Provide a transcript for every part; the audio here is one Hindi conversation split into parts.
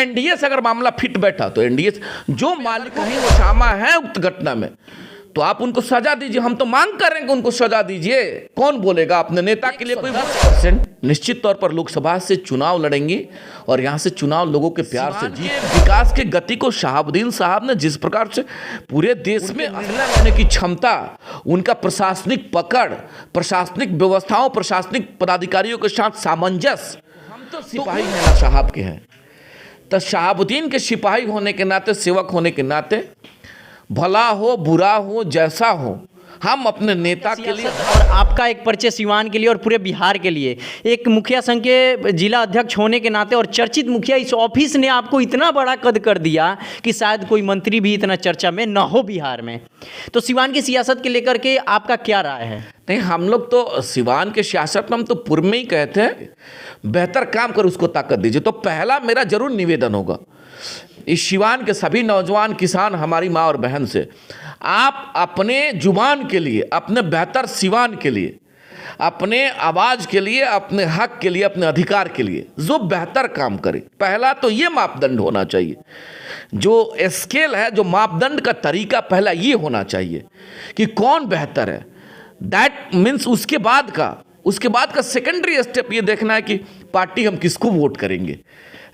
एनडीए से अगर मामला फिट बैठा तो एनडीए जो मालिक हैं वो शामा है उक्त घटना में, तो आप उनको सजा दीजिए। हम तो मांग कर रहे हैं कि उनको सजा दीजिए। कौन बोलेगा अपने नेता के लिए कोई 10% निश्चित तौर पर लोकसभा से चुनाव लड़ेंगी और यहां से चुनाव लोगों के प्यार से जीत। विकास की गति को शहाबुद्दीन साहब ने जिस प्रकार से पूरे देश में निर्णय लेने की क्षमता, उनका प्रशासनिक पकड़, प्रशासनिक व्यवस्थाओं, प्रशासनिक पदाधिकारियों के साथ सामंजस्य, हम तो सिपाही हैं साहब के हैं, तो शहाबुद्दीन के सिपाही होने के नाते, सेवक होने के नाते, भला हो बुरा हो जैसा हो, हम अपने नेता के लिए। और आपका एक परिचय सिवान के लिए और पूरे बिहार के लिए, एक मुखिया संघ के जिला अध्यक्ष होने के नाते और चर्चित मुखिया, इस ऑफिस ने आपको इतना बड़ा कद कर दिया कि शायद कोई मंत्री भी इतना चर्चा में न हो बिहार में। तो सिवान की सियासत के लेकर के आपका क्या राय है? नहीं, हम लोग तो सिवान के सियासत में हम तो पूर्व में ही कहते हैं बेहतर काम कर उसको ताकत दीजिए। तो पहला मेरा जरूर निवेदन होगा इस सिवान के सभी नौजवान किसान, हमारी माँ और बहन से, आप अपने जुबान के लिए, अपने बेहतर सिवान के लिए, अपने आवाज़ के लिए, अपने हक के लिए, अपने अधिकार के लिए जो बेहतर काम करे, पहला तो ये मापदंड होना चाहिए। जो स्केल है, जो मापदंड का तरीका पहला ये होना चाहिए कि कौन बेहतर है। दैट मीन्स उसके बाद का सेकेंडरी स्टेप ये देखना है कि पार्टी हम किसको वोट करेंगे।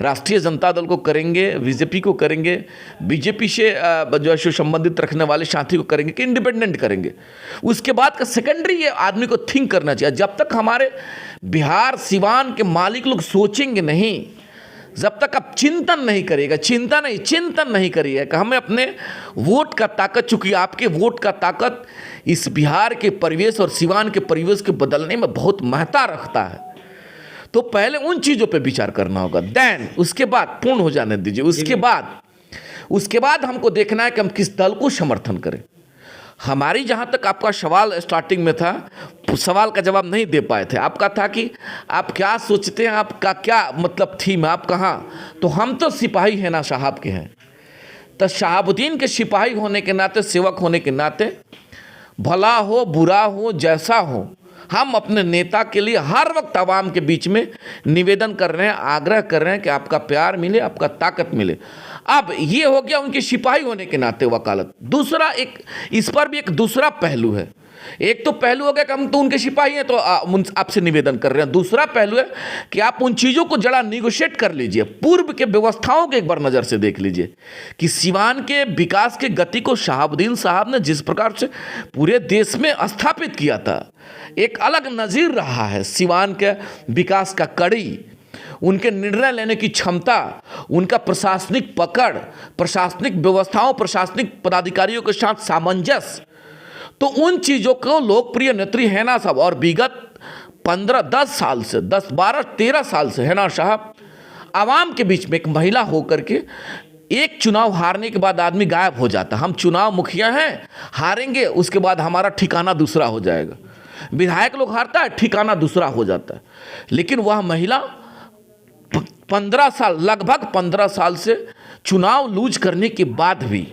राष्ट्रीय जनता दल को करेंगे, बीजेपी को करेंगे, बीजेपी से जो है संबंधित रखने वाले साथी को करेंगे कि इंडिपेंडेंट करेंगे। उसके बाद का सेकेंडरी ये आदमी को थिंक करना चाहिए। जब तक हमारे बिहार सिवान के मालिक लोग सोचेंगे नहीं, जब तक आप चिंतन नहीं करिएगा कि हमें अपने वोट का ताकत, चूंकि आपके वोट का ताकत इस बिहार के परिवेश और सिवान के परिवेश के बदलने में बहुत महत्ता रखता है, तो पहले उन चीज़ों पे विचार करना होगा। देन उसके बाद पूर्ण हो जाने दीजिए। उसके बाद हमको देखना है कि हम किस दल को समर्थन करें। हमारी जहाँ तक आपका सवाल स्टार्टिंग में था, सवाल का जवाब नहीं दे पाए थे। आपका था कि आप क्या सोचते हैं, आपका क्या मतलब थीम है, आप कहाँ, तो हम तो सिपाही हैं ना साहब के हैं। तो शहाबुद्दीन के सिपाही होने के नाते, सेवक होने के नाते, भला हो बुरा हो जैसा हो, हम अपने नेता के लिए हर वक्त आवाम के बीच में निवेदन कर रहे हैं, आग्रह कर रहे हैं कि आपका प्यार मिले, आपका ताकत मिले। अब ये हो गया उनके सिपाही होने के नाते वकालत। दूसरा एक, इस पर भी एक दूसरा पहलू है। एक तो पहलू हो गया कि हम तो उनके सिपाही हैं, तो आपसे निवेदन कर रहे हैं। दूसरा पहलू है कि आप उन चीज़ों को जरा निगोशिएट कर लीजिए, पूर्व के व्यवस्थाओं को एक बार नज़र से देख लीजिए कि सिवान के विकास के गति को शहाबुद्दीन साहब ने जिस प्रकार से पूरे देश में स्थापित किया था, एक अलग नज़ीर रहा है सिवान के विकास का कड़ी, उनके निर्णय लेने की क्षमता, उनका प्रशासनिक पकड़, प्रशासनिक व्यवस्थाओं, प्रशासनिक पदाधिकारियों के साथ सामंजस्य, तो उन चीज़ों को लोकप्रिय नेत्री हैना साहब, और विगत 15-10 साल से, 10-12-13 साल से हैना साहब आवाम के बीच में एक महिला होकर के, एक चुनाव हारने के बाद आदमी गायब हो जाता। हम चुनाव मुखिया हैं, हारेंगे, उसके बाद हमारा ठिकाना दूसरा हो जाएगा। विधायक लोग हारता है, ठिकाना दूसरा हो जाता है। लेकिन वह महिला 15 साल, लगभग 15 साल से चुनाव लूज करने के बाद भी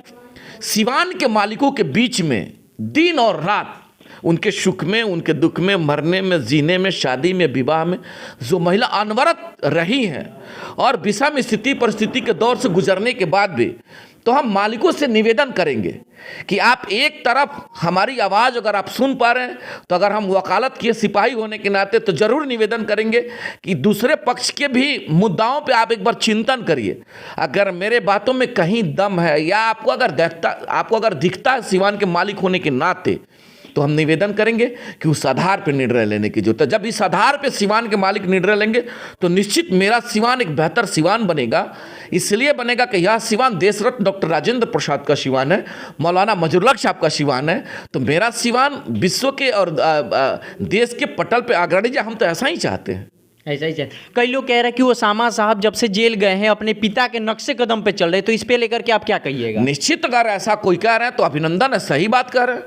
सिवान के मालिकों के बीच में दिन और रात, उनके सुख में, उनके दुख में, मरने में, जीने में, शादी में, विवाह में, जो महिला अनवरत रही हैं और विषम स्थिति परिस्थिति के दौर से गुजरने के बाद भी, तो हम मालिकों से निवेदन करेंगे कि आप एक तरफ हमारी आवाज़ अगर आप सुन पा रहे हैं, तो अगर हम वकालत किए सिपाही होने के नाते तो ज़रूर निवेदन करेंगे कि दूसरे पक्ष के भी मुद्दाओं पे आप एक बार चिंतन करिए। अगर मेरे बातों में कहीं दम है, या आपको अगर दिखता है सिवान के मालिक होने के नाते, तो हम निवेदन करेंगे कि उस आधार पर निर्णय लेने की जरूरत है। जब इस आधार पर सिवान के मालिक निर्णय लेंगे, तो निश्चित मेरा सिवान एक बेहतर सिवान बनेगा। इसलिए बनेगा कि यह सिवान देश रत्न डॉक्टर राजेंद्र प्रसाद का सिवान है, मौलाना मजरुल हक साहब का सिवान है। तो मेरा सिवान विश्व के और देश के पटल पर अग्रणी जाए, हम तो ऐसा ही चाहते हैं। ऐसा ही चाहिए। कई लोग कह रहे हैं कि ओसामा साहब जब से जेल गए हैं अपने पिता के नक्शे कदम पे चल रहे, तो इस पे लेकर के आप क्या कहिएगा? निश्चित अगर ऐसा कोई कह रहे हैं तो अभिनंदन है, सही बात कह रहे हैं।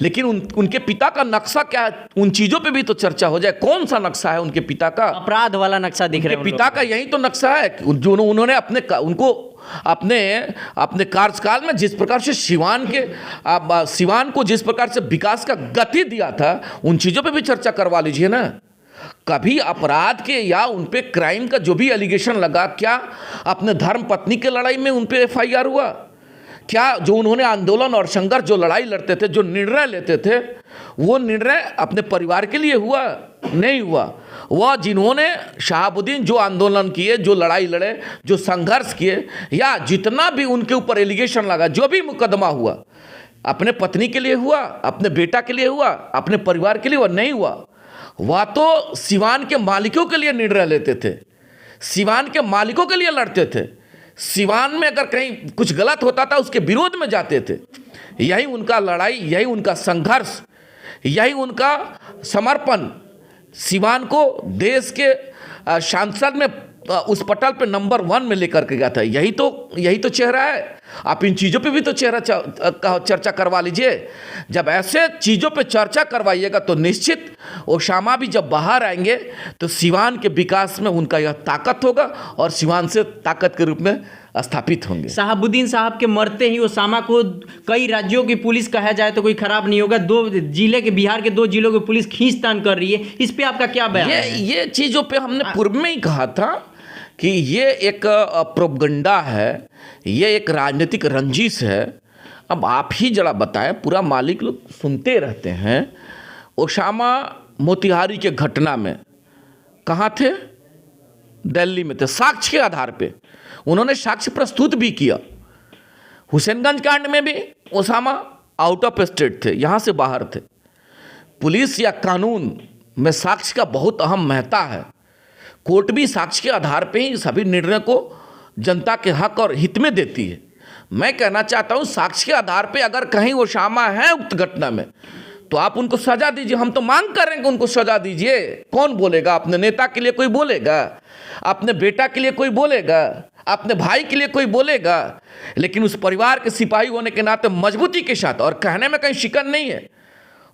लेकिन उनके पिता का नक्शा क्या है, उन चीजों पे भी तो चर्चा हो जाए। कौन सा नक्शा है उनके पिता का? अपराध वाला नक्शा दिख रहा है पिता का, यही तो नक्शा है जो उन्होंने अपने कार्यकाल में जिस प्रकार से सिवान को जिस प्रकार से विकास का गति दिया था, उन चीजों पे भी चर्चा करवा लीजिए ना। कभी अपराध के या उन पे क्राइम का जो भी एलिगेशन लगा, क्या अपने धर्म पत्नी के लड़ाई में उन पे एफआईआर हुआ? क्या जो उन्होंने आंदोलन और संघर्ष, जो लड़ाई लड़ते थे, जो निर्णय लेते थे, वो निर्णय अपने परिवार के लिए हुआ? नहीं हुआ। वह जिन्होंने शहाबुद्दीन जो आंदोलन किए, जो लड़ाई लड़े, जो संघर्ष किए, या जितना भी उनके ऊपर एलिगेशन लगा, जो भी मुकदमा हुआ, अपने पत्नी के लिए हुआ, अपने बेटा के लिए हुआ, अपने परिवार के लिए हुआ? नहीं हुआ। वह तो सिवान के मालिकों के लिए निर्णय लेते थे, सिवान के मालिकों के लिए लड़ते थे। सिवान में अगर कहीं कुछ गलत होता था उसके विरोध में जाते थे। यही उनका लड़ाई, यही उनका संघर्ष, यही उनका समर्पण सिवान को देश के सांसद में उस पटल पे नंबर 1 में लेकर के गया था। यही तो चेहरा है। आप इन चीज़ों पे भी तो चर्चा करवा लीजिए। जब ऐसे चीज़ों पे चर्चा करवाइएगा तो निश्चित ओसामा भी जब बाहर आएंगे तो सिवान के विकास में उनका यह ताकत होगा और सिवान से ताकत के रूप में स्थापित होंगे। शहाबुद्दीन साहब के मरते ही ओसामा को कई राज्यों की पुलिस कहा जाए तो कोई खराब नहीं होगा। 2 जिले के, बिहार के 2 जिलों की पुलिस खींचतान कर रही है। इस पे आपका क्या बयान है? ये चीज़ों पे हमने पूर्व में ही कहा था कि ये एक प्रोपगंडा है, ये एक राजनीतिक रंजिश है। अब आप ही जरा बताएं, पूरा मालिक लोग सुनते रहते हैं। ओसामा मोतिहारी के घटना में कहाँ थे? दिल्ली में थे। साक्ष्य के आधार पे उन्होंने साक्ष्य प्रस्तुत भी किया। हुसैनगंज कांड में भी ओसामा आउट ऑफ स्टेट थे, यहाँ से बाहर थे। पुलिस या कानून में साक्ष्य का बहुत अहम महत्ता है। कोर्ट भी साक्ष्य के आधार पे ही सभी निर्णय को जनता के हक और हित में देती है। मैं कहना चाहता हूँ, साक्ष्य के आधार पे अगर कहीं ओसामा है उक्त घटना में तो आप उनको सजा दीजिए। हम तो मांग कर रहे हैं कि उनको सजा दीजिए। कौन बोलेगा? अपने नेता के लिए कोई बोलेगा, अपने बेटा के लिए कोई बोलेगा, अपने भाई के लिए कोई बोलेगा, लेकिन उस परिवार के सिपाही होने के नाते मजबूती के साथ, और कहने में कहीं शिकन नहीं है,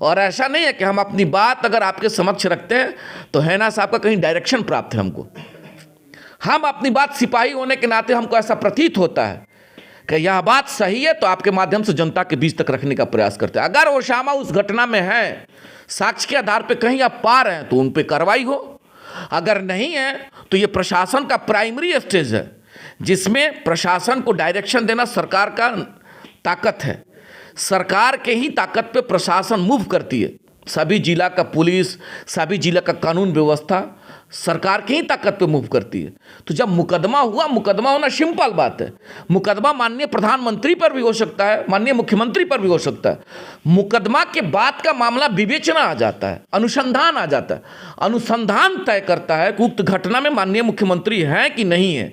और ऐसा नहीं है कि हम अपनी बात अगर आपके समक्ष रखते हैं तो हैना साहब का कहीं डायरेक्शन प्राप्त है हमको। हम अपनी बात सिपाही होने के नाते हमको ऐसा प्रतीत होता है कि यह बात सही है तो आपके माध्यम से जनता के बीच तक रखने का प्रयास करते हैं। अगर ओसामा उस घटना में है, साक्ष्य के आधार पे कहीं आप पा रहे हैं तो उन पे कार्रवाई हो। अगर नहीं है तो ये प्रशासन का प्राइमरी स्टेज है, जिसमें प्रशासन को डायरेक्शन देना सरकार का ताकत है। सरकार के ही ताकत पे प्रशासन मूव करती है। सभी जिला का पुलिस, सभी जिला का कानून व्यवस्था सरकार की ही ताकत पे मूव करती है। तो जब मुकदमा हुआ, मुकदमा होना सिंपल बात है। मुकदमा माननीय प्रधानमंत्री पर भी हो सकता है, माननीय मुख्यमंत्री पर भी हो सकता है। मुकदमा के बाद का मामला विवेचना आ जाता है, अनुसंधान आ जाता है। अनुसंधान तय करता है कि उक्त घटना में माननीय मुख्यमंत्री हैं कि नहीं है,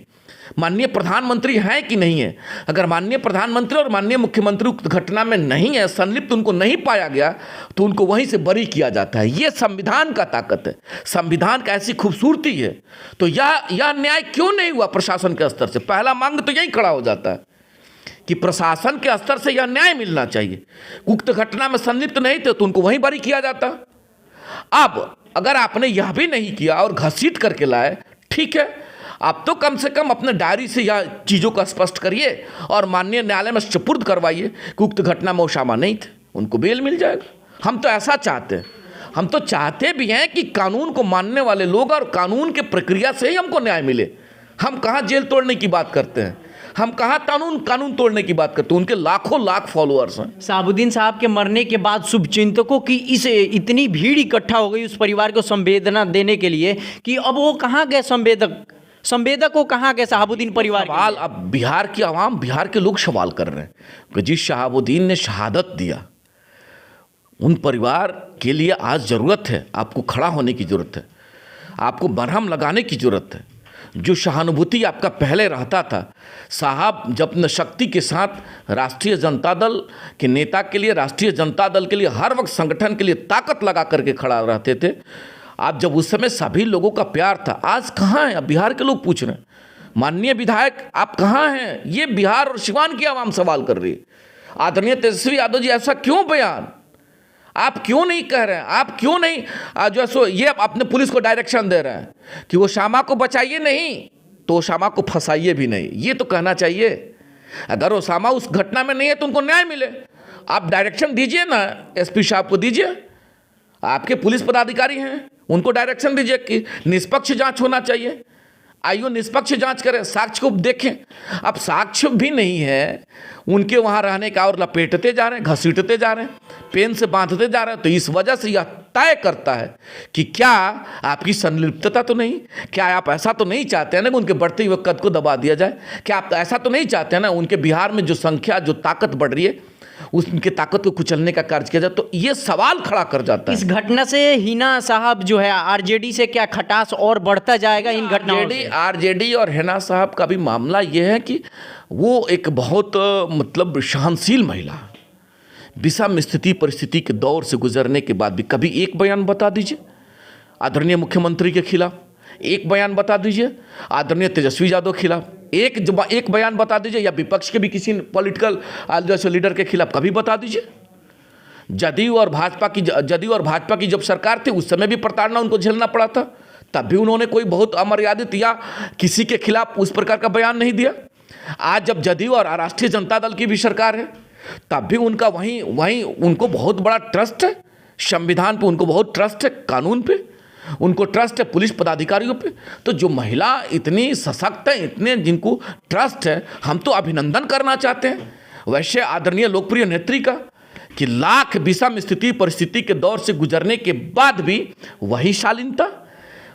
माननीय प्रधानमंत्री हैं कि नहीं है। अगर माननीय प्रधानमंत्री और माननीय मुख्यमंत्री उक्त घटना में नहीं है, संलिप्त उनको नहीं पाया गया, तो उनको वहीं से बरी किया जाता है। ये संविधान का ताकत है, संविधान का ऐसी खूबसूरती है। तो यह न्याय क्यों नहीं हुआ प्रशासन के स्तर से? पहला मांग तो यही खड़ा हो जाता है कि प्रशासन के स्तर से यह न्याय मिलना चाहिए। उक्त घटना में संलिप्त नहीं थे तो उनको वहीं बरी किया जाता। अब अगर आपने यह भी नहीं किया और घसीट करके लाए, ठीक है, आप तो कम से कम अपने डायरी से यह चीज़ों को स्पष्ट करिए और माननीय न्यायालय में सुपुर्द करवाइए कि उक्त घटना में ओसामा नहीं थे, उनको बेल मिल जाएगा। हम तो ऐसा चाहते हैं। हम तो चाहते भी हैं कि कानून को मानने वाले लोग और कानून के प्रक्रिया से ही हमको न्याय मिले। हम कहाँ जेल तोड़ने की बात करते हैं, हम कहाँ कानून तोड़ने की बात करते हैं। उनके लाखों लाख फॉलोअर्स हैं। शहाबुद्दीन साहब के मरने के बाद शुभचिंतकों की इतनी भीड़ इकट्ठा हो गई उस परिवार को संवेदना देने के लिए कि अब वो कहाँ गए? संवेदक को कहाँ गए शहाबुद्दीन परिवार? सवाल अब बिहार की आवाम, बिहार के लोग सवाल कर रहे हैं कि जिस शहाबुद्दीन ने शहादत दिया, उन परिवार के लिए आज ज़रूरत है, आपको खड़ा होने की ज़रूरत है, आपको मरहम लगाने की ज़रूरत है। जो सहानुभूति आपका पहले रहता था, साहब जब अपने शक्ति के साथ राष्ट्रीय जनता दल के नेता के लिए, राष्ट्रीय जनता दल के लिए, हर वक्त संगठन के लिए ताकत लगा करके खड़ा रहते थे। आप जब उस समय सभी लोगों का प्यार था, आज कहाँ है? अब बिहार के लोग पूछ रहे हैं, माननीय विधायक आप कहाँ हैं? ये बिहार और सिवान की आवाम सवाल कर रही है। आदरणीय तेजस्वी यादव जी, ऐसा क्यों बयान? आप क्यों नहीं कह रहे हैं? आप क्यों नहीं जो सो ये अपने पुलिस को डायरेक्शन दे रहे हैं कि ओसामा को बचाइए नहीं तो ओसामा को फंसाइए भी नहीं? ये तो कहना चाहिए। अगर ओसामा उस घटना में नहीं है तो उनको न्याय मिले। आप डायरेक्शन दीजिए ना, एसपी साहब को दीजिए, आपके पुलिस पदाधिकारी हैं, उनको डायरेक्शन दीजिए कि निष्पक्ष जांच होना चाहिए, आइयो निष्पक्ष जांच करें, साक्ष्य को देखें। अब साक्ष्य भी नहीं है, उनके वहाँ रहने का, और लपेटते जा रहे हैं, घसीटते जा रहे हैं, पेन से बांधते जा रहे हैं। तो इस वजह से यह तय करता है कि क्या आपकी संलिप्तता तो नहीं, क्या आप ऐसा तो नहीं चाहते हैं ना कि उनके बढ़ते हुए कद को दबा दिया जाए, क्या आप ऐसा तो नहीं चाहते हैं ना उनके बिहार में जो संख्या, जो ताकत बढ़ रही है, उनकी ताकत को कुचलने का कार्य किया जाए। तो ये सवाल खड़ा कर जाता है। इस घटना से हिना साहब जो है आरजेडी से क्या खटास और बढ़ता जाएगा इन घटनाओं से? आरजेडी और हिना साहब का भी मामला ये है कि वो एक बहुत मतलब सहनशील महिला, विषम स्थिति परिस्थिति के दौर से गुजरने के बाद भी कभी एक बयान बता दीजिए आदरणीय मुख्यमंत्री के खिलाफ, एक बयान बता दीजिए आदरणीय तेजस्वी यादव के खिलाफ, एक बयान बता दीजिए, या विपक्ष के भी किसी पॉलिटिकल जैसे लीडर के खिलाफ कभी बता दीजिए। जदयू और भाजपा की जब सरकार थी उस समय भी प्रताड़ना उनको झेलना पड़ा था, तब भी उन्होंने कोई बहुत अमर्यादित या किसी के खिलाफ उस प्रकार का बयान नहीं दिया। आज जब जदयू और राष्ट्रीय जनता दल की भी सरकार है, तब भी उनका वहीं उनको बहुत बड़ा ट्रस्ट है संविधान पे, उनको बहुत ट्रस्ट है कानून पे, उनको ट्रस्ट है पुलिस पदाधिकारियों पे। तो जो महिला इतनी सशक्त है, इतने जिनको ट्रस्ट है, हम तो अभिनंदन करना चाहते हैं वैसे आदरणीय लोकप्रिय नेत्री का, कि लाख विषम स्थिति परिस्थिति के दौर से गुजरने के बाद भी वही शालीनता,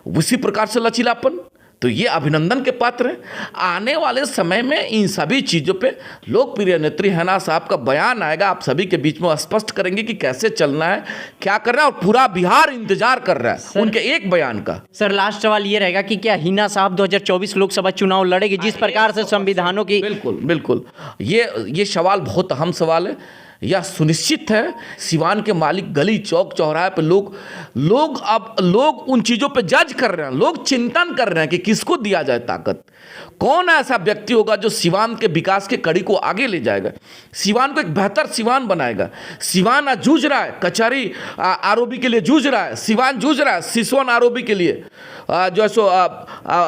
उसी प्रकार से लचीलापन, तो ये अभिनंदन के पात्र हैं। आने वाले समय में इन सभी चीज़ों पे लोकप्रिय नेत्री हिना साहब का बयान आएगा, आप सभी के बीच में स्पष्ट करेंगे कि कैसे चलना है, क्या करना है, और पूरा बिहार इंतजार कर रहा है उनके एक बयान का। सर लास्ट सवाल ये रहेगा कि क्या हिना साहब 2024 लोकसभा चुनाव लड़ेगी जिस प्रकार से संविधानों की? बिल्कुल ये सवाल बहुत अहम सवाल है। यह सुनिश्चित है सिवान के मालिक गली चौक चौराहे पे लोग उन चीज़ों पे जज कर रहे हैं, लोग चिंतन कर रहे हैं कि किसको दिया जाए ताकत, कौन ऐसा व्यक्ति होगा जो सिवान के विकास के कड़ी को आगे ले जाएगा, सिवान को एक बेहतर सिवान बनाएगा। सिवान आज जूझ रहा है, कचहरी आरओबी के लिए जूझ रहा है, सिवान जूझ रहा है सिसवन आरओबी के लिए, जो सो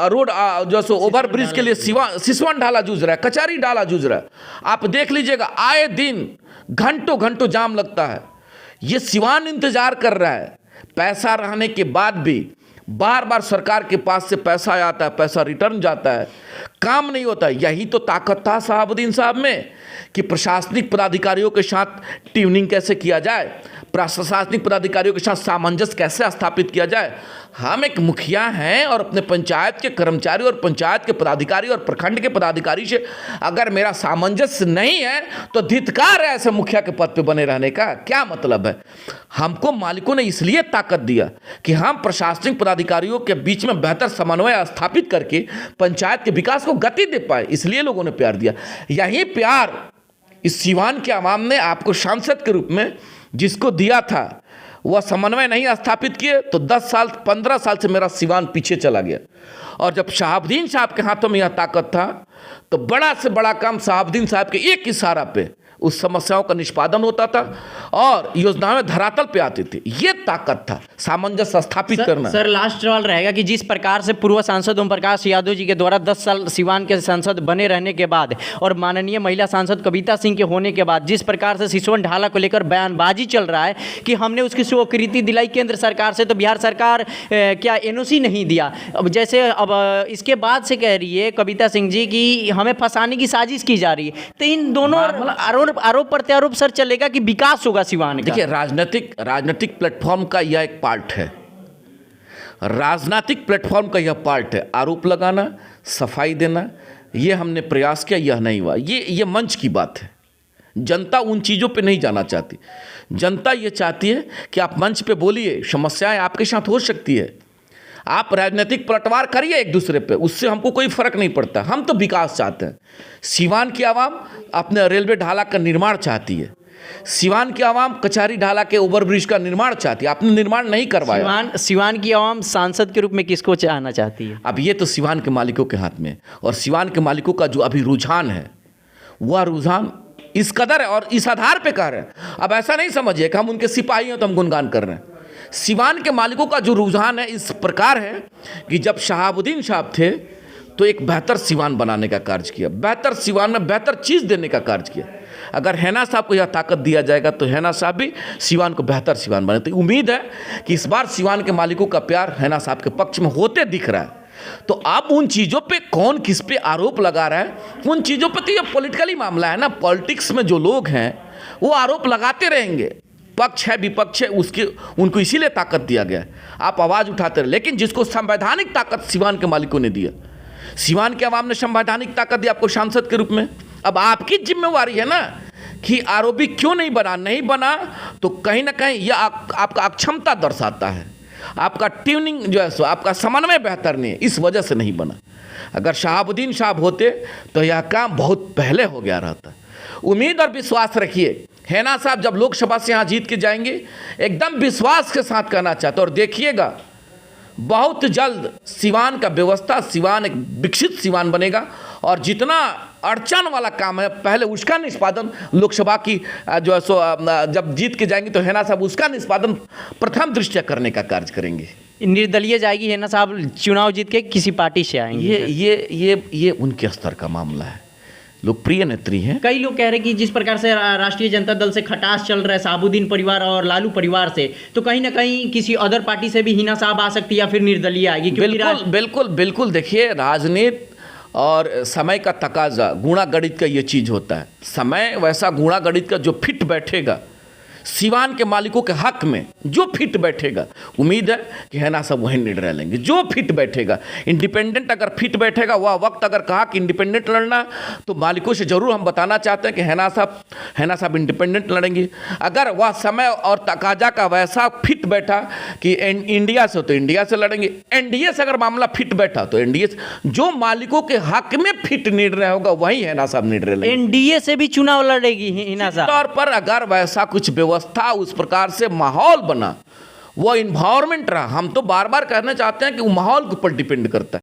रोड जो सो ओवर ब्रिज के लिए सिसवन ढाला जूझ रहा है, कचहरी ढाला जूझ रहा है। आप देख लीजिएगा आए दिन घंटों जाम लगता है। ये सिवान इंतजार कर रहा है, पैसा रहने के बाद भी बार बार सरकार के पास से पैसा आता है, पैसा रिटर्न जाता है, काम नहीं होता। यही तो ताकत था शहाबुद्दीन साहब में कि प्रशासनिक पदाधिकारियों के साथ ट्यूनिंग कैसे किया जाए, प्रशासनिक पदाधिकारियों के साथ सामंजस्य कैसे स्थापित किया जाए। हम एक मुखिया हैं और अपने पंचायत के कर्मचारी और पंचायत के पदाधिकारी और प्रखंड के पदाधिकारी से अगर मेरा सामंजस्य नहीं है तो धिक्कार है ऐसे मुखिया के पद पे बने रहने का। क्या मतलब है? हमको मालिकों ने इसलिए ताकत दिया कि हम प्रशासनिक पदाधिकारियों के बीच में बेहतर समन्वय स्थापित करके पंचायत के विकास को गति दे पाए, इसलिए लोगों ने प्यार दिया। यही प्यार इस सिवान के आवाम ने आपको सांसद के रूप में जिसको दिया था, वह समन्वय नहीं स्थापित किए तो 10 साल 15 साल से मेरा सिवान पीछे चला गया। और जब शहाबुद्दीन साहब के हाथों में यह ताकत था तो बड़ा से बड़ा काम शहाबुद्दीन साहब के एक इशारा पे उस समस्याओं का निष्पादन होता था और योजनाएं धरातल पे आती थी। ये ताकत था सामंजस्य स्थापित करना। सर लास्ट सवाल रहेगा कि जिस प्रकार से पूर्व सांसद ओम प्रकाश यादव जी के द्वारा 10 साल सिवान के सांसद बने रहने के बाद और माननीय महिला सांसद कविता सिंह के होने के बाद जिस प्रकार से सिसवन ढाला को लेकर बयानबाजी चल रहा है कि हमने उसकी स्वीकृति दिलाई केंद्र सरकार से, तो बिहार सरकार क्या एनओसी नहीं दिया। अब जैसे अब इसके बाद से कह रही है कविता सिंह जी कि हमें फंसाने की साजिश की जा रही है। तो इन दोनों आरोप प्रत्यारोप सर चलेगा कि विकास होगा सिवान का? देखिए राजनीतिक प्लेटफॉर्म का यह एक पार्ट है, राजनीतिक प्लेटफॉर्म का यह पार्ट है। आरोप लगाना, सफाई देना, ये हमने प्रयास किया, यह नहीं हुआ। ये मंच की बात है। जनता उन चीज़ों पे नहीं जाना चाहती। जनता ये चाहती है कि आप मंच पे बोलिए, समस्याएं आपके साथ हो सकती है, आप राजनीतिक पलटवार करिए एक दूसरे पे, उससे हमको कोई फर्क नहीं पड़ता। हम तो विकास चाहते हैं। सिवान की आवाम अपने रेलवे ढाला का निर्माण चाहती है, सिवान की आवाम कचहरी ढाला के ओवरब्रिज का निर्माण चाहती है। आपने निर्माण नहीं करवाया। सिवान की आवाम सांसद के रूप में किसको चाहना चाहती है? अब ये तो सिवान के मालिकों के हाथ में, और सिवान के मालिकों का जो अभी रुझान है वह रुझान इस कदर है और इस आधार पे कह रहे हैं। अब ऐसा नहीं समझिए कि हम उनके सिपाही हैं तो हम गुणगान कर रहे हैं। सिवान के मालिकों का जो रुझान है इस प्रकार है कि जब शहाबुद्दीन साहब थे तो एक बेहतर सिवान बनाने का कार्य किया, बेहतर सिवान में बेहतर चीज़ देने का कार्य किया। अगर हैना साहब को यह ताकत दिया जाएगा तो हैना साहब भी सिवान को बेहतर सिवान बने। तो उम्मीद है कि इस बार सिवान के मालिकों का प्यार हैना साहब के पक्ष में होते दिख रहा है। तो आप उन चीज़ों पे कौन किस पे आरोप लगा रहा है, उन चीज़ों पे तो ये पॉलिटिकली मामला है ना। पॉलिटिक्स में जो लोग हैं वो आरोप लगाते रहेंगे, पक्ष है विपक्ष है, उसके उनको इसीलिए ताकत दिया गया है, आप आवाज़ उठाते रहे। लेकिन जिसको संवैधानिक ताकत सिवान के मालिकों ने दिया, सिवान के अवाम ने संवैधानिक ताकत दी आपको सांसद के रूप में। अब आपकी जिम्मेवारी है ना कि आरोपी क्यों नहीं बना, नहीं बना तो कहीं ना कहीं यह आपका अक्षमता दर्शाता है, आपका ट्यूनिंग जो है सो आपका समन्वय बेहतर नहीं है, इस वजह से नहीं बना। अगर शहाबुद्दीन साहब होते तो यह काम बहुत पहले हो गया रहता। उम्मीद और विश्वास रखिए, हैना साहब जब लोकसभा से यहाँ जीत के जाएंगे, एकदम विश्वास के साथ कहना चाहते और देखिएगा बहुत जल्द सिवान का व्यवस्था, सिवान एक विकसित सिवान बनेगा। और जितना अड़चन वाला काम है पहले उसका निष्पादन लोकसभा की जो है सो जब जीत के जाएंगे तो हैना साहब उसका निष्पादन प्रथम दृष्टया करने का कार्य करेंगे। निर्दलीय जाएगी हैना साहब, चुनाव जीत के किसी पार्टी से आएंगे? ये उनके स्तर का मामला है, लोकप्रिय नेत्री हैं। कई लोग कह रहे हैं कि जिस प्रकार से राष्ट्रीय जनता दल से खटास चल रहा है शहाबुद्दीन परिवार और लालू परिवार से, तो कहीं ना कहीं किसी अदर पार्टी से भी हिना साहब आ सकती है या फिर निर्दलीय आएगी? बिल्कुल देखिए, राजनीति और समय का तकाजा, गुणा गणित का ये चीज़ होता है। समय वैसा गुणा गणित का जो फिट बैठेगा सिवान के मालिकों के हक में, जो फिट बैठेगा, उम्मीद है कि हैना साहब वहीं निर्णय लेंगे। जो फिट बैठेगा, इंडिपेंडेंट अगर फिट बैठेगा, वह वक्त अगर कहा कि इंडिपेंडेंट लड़ना, तो मालिकों से जरूर हम बताना चाहते हैं कि हैना साहब इंडिपेंडेंट लड़ेंगे। अगर वह समय और तकाजा का वैसा फिट बैठा कि इंडिया से, तो इंडिया से लड़ेंगे। एनडीए से अगर मामला फिट बैठा तो एनडीए से, जो मालिकों के हक में फिट निर्णय होगा वही हैना साहब निर्णय लेंगे। एनडीए से भी चुनाव लड़ेगी हिना साहब? तौर पर अगर वैसा कुछ व्यवस्था, उस प्रकार से माहौल बना, वो इन्वायरमेंट रहा, हम तो बार बार कहना चाहते हैं कि वो माहौल के ऊपर डिपेंड करता है।